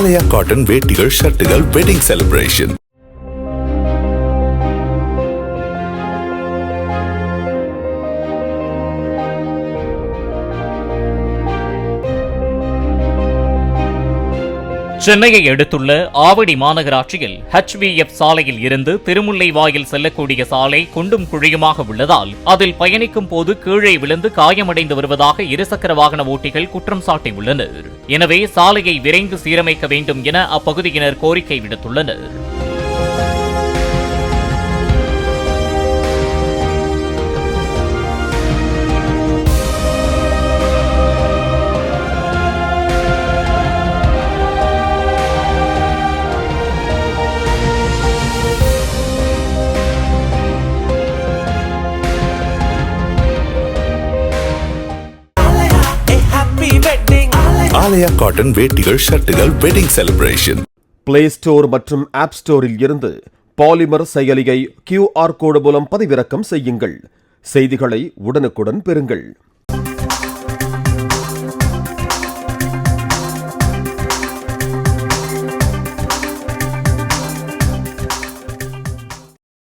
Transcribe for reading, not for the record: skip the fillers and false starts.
ஆலயா cotton வேட்டிகள் ஷர்ட்டுகள் wedding celebration. சென்னையை அடுத்துள்ள ஆவடி மாநகராட்சியில் HVF சாலையில் இருந்து திருமுல்லைவாயில் செல்லக்கூடிய சாலை குண்டும் குழியுமாக உள்ளதால் அதில் பயணிக்கும் போது கீழே விழுந்து காயமடைந்து வருவதாக இருசக்கர வாகன ஓட்டிகள் குற்றம் சாட்டியுள்ளனர். எனவே சாலையை விரைந்து சீரமைக்க வேண்டும் என அப்பகுதியினர் கோரிக்கை விடுத்துள்ளனர். ஆலயா காட்டன் வேட்டிகள் ஷர்ட்டுகள் வெட்டிங் செலிப்ரேஷன். பிளே ஸ்டோர் மற்றும் ஆப் ஸ்டோரில் இருந்து பாலிமர் செயலியை QR கோடு மூலம் பதிவிறக்கம் செய்யுங்கள். செய்திகளை உடனுக்குடன் பெறுங்கள்.